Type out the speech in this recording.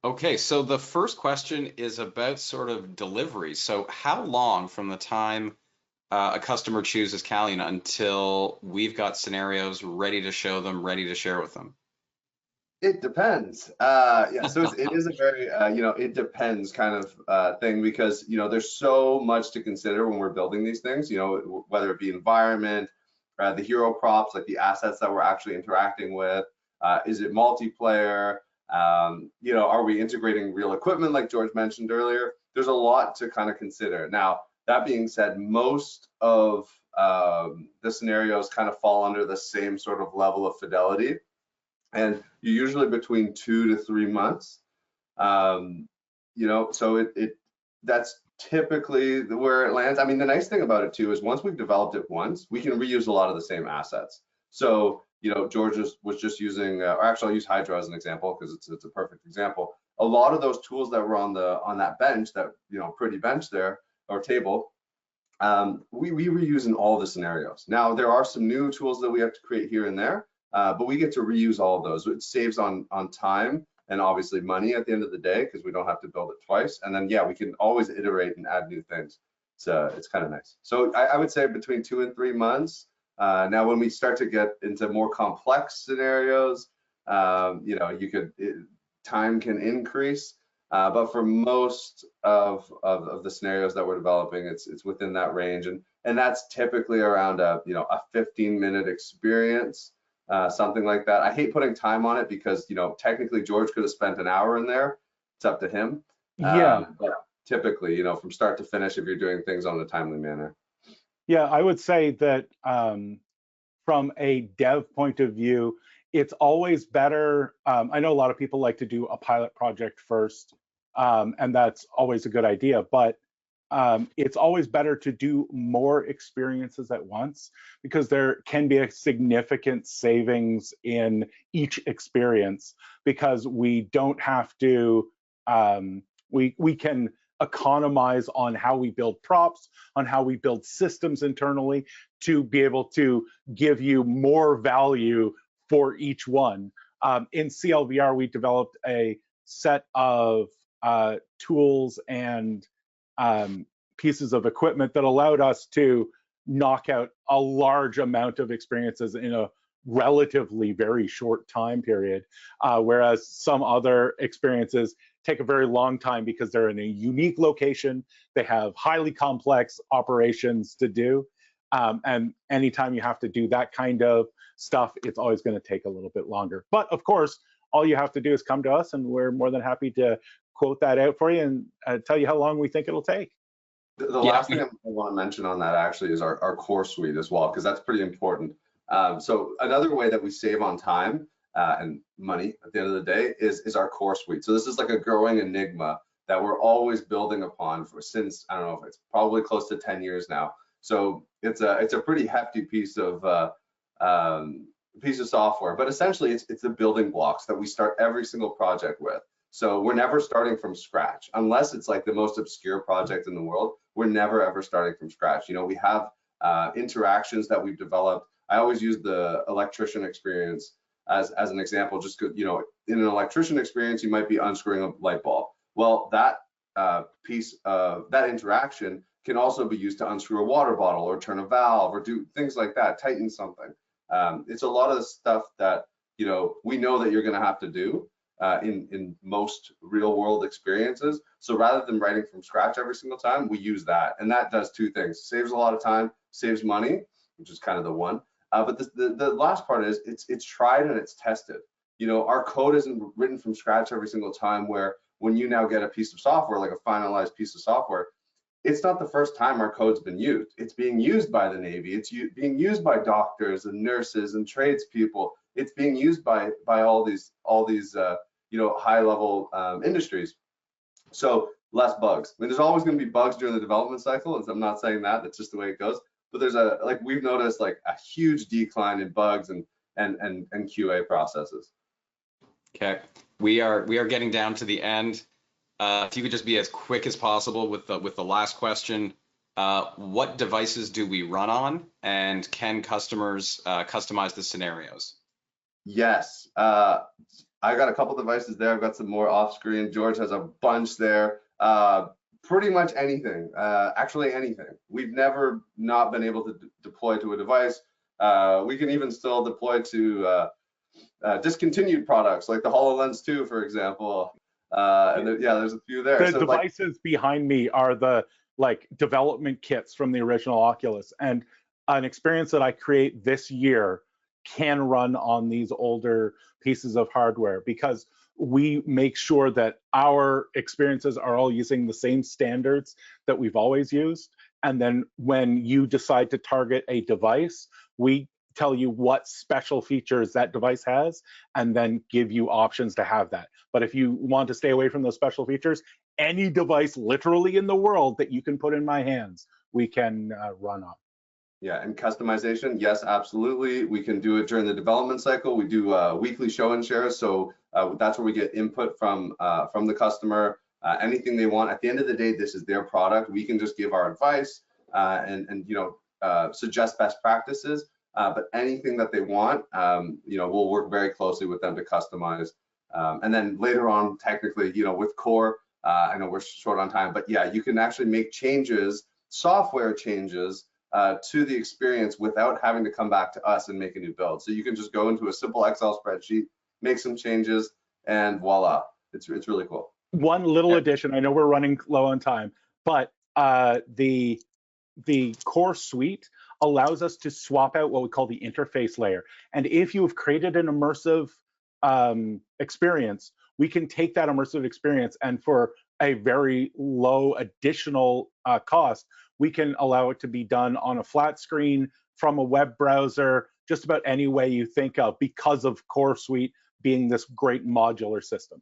Okay, so the first question is about sort of delivery. So how long from the time a customer chooses Callion until we've got scenarios ready to show them, ready to share with them? It depends. Yeah, so it is a very, it depends kind of thing because, there's so much to consider when we're building these things, whether it be environment, the hero props, like the assets that we're actually interacting with. Is it multiplayer? Are we integrating real equipment like George mentioned earlier? There's a lot to kind of consider. Now, that being said, most of the scenarios kind of fall under the same sort of level of fidelity, and you're usually between 2 to 3 months. So that's typically where it lands. I mean, the nice thing about it too is once we've developed it once, we can reuse a lot of the same assets. So, George was just using, or actually I'll use Hydra as an example because it's a perfect example. A lot of those tools that were on that bench, that pretty bench there or table, we reuse in all the scenarios. Now there are some new tools that we have to create here and there, but we get to reuse all of those. It saves on time and obviously money at the end of the day because we don't have to build it twice. And then we can always iterate and add new things. So it's kind of nice. So I would say between 2 and 3 months. Now when we start to get into more complex scenarios, time can increase. But for most of the scenarios that we're developing, it's within that range, and that's typically around a 15-minute experience, something like that. I hate putting time on it because technically George could have spent an hour in there. It's up to him. Yeah. But typically, from start to finish, if you're doing things on a timely manner. Yeah, I would say that from a dev point of view, it's always better. I know a lot of people like to do a pilot project first, and that's always a good idea, but it's always better to do more experiences at once because there can be a significant savings in each experience because we don't have to, we can economize on how we build props, on how we build systems internally to be able to give you more value for each one. In CLVR, we developed a set of tools and pieces of equipment that allowed us to knock out a large amount of experiences in a relatively very short time period, whereas some other experiences take a very long time because they're in a unique location, they have highly complex operations to do, and anytime you have to do that kind of stuff, it's always going to take a little bit longer. But of course, all you have to do is come to us and we're more than happy to quote that out for you and tell you how long we think it'll take. The last thing I want to mention on that actually is our core suite as well, because that's pretty important. So another way that we save on time and money at the end of the day is our core suite. So this is like a growing enigma that we're always building upon since, I don't know, if it's probably close to 10 years now. So it's a pretty hefty piece of software, but essentially it's the building blocks that we start every single project with. So we're never starting from scratch unless it's like the most obscure project in the world. We're never ever starting from scratch. We have interactions that we've developed. I always use the electrician experience as an example, just because in an electrician experience you might be unscrewing a light bulb. Well, that piece of that interaction can also be used to unscrew a water bottle or turn a valve or do things like that, tighten something. It's a lot of the stuff that we know that you're going to have to do in most real world experiences. So rather than writing from scratch every single time, we use that, and that does two things: saves a lot of time, saves money, which is kind of the one. But the last part is it's tried and it's tested. Our code isn't written from scratch every single time. Where when you now get a piece of software, like a finalized piece of software, it's not the first time our code's been used. It's being used by the Navy. It's being used by doctors and nurses and tradespeople. It's being used by all these high-level industries. So less bugs. I mean, there's always going to be bugs during the development cycle. I'm not saying that. That's just the way it goes. But there's we've noticed like a huge decline in bugs and QA processes. Okay, we are getting down to the end. If you could just be as quick as possible with the last question, what devices do we run on, and can customers customize the scenarios? Yes. I got a couple devices there. I've got some more off screen. George has a bunch there. Pretty much anything, actually anything. We've never not been able to deploy to a device. We can even still deploy to discontinued products like the HoloLens 2, for example. Yeah, there's a few there. The So like, devices behind me are the like development kits from the original Oculus, and an experience that I create this year can run on these older pieces of hardware because we make sure that our experiences are all using the same standards that we've always used. And then when you decide to target a device, we tell you what special features that device has and then give you options to have that. But if you want to stay away from those special features, any device literally in the world that you can put in my hands, we can run on. yeah, and customization, yes, absolutely. We can do it during the development cycle. We do weekly show and share, so that's where we get input from the customer. Anything they want. At the end of the day, this is their product. We can just give our advice and suggest best practices. But anything that they want, we'll work very closely with them to customize. And then later on, technically, with Core, I know we're short on time, but yeah, you can actually make changes, software changes to the experience without having to come back to us and make a new build. So you can just go into a simple Excel spreadsheet, make some changes, and voila, it's really cool. One little addition, I know we're running low on time, but the core suite allows us to swap out what we call the interface layer. And if you have created an immersive experience, we can take that immersive experience and for a very low additional cost, we can allow it to be done on a flat screen from a web browser, just about any way you think of because of Core Suite being this great modular system.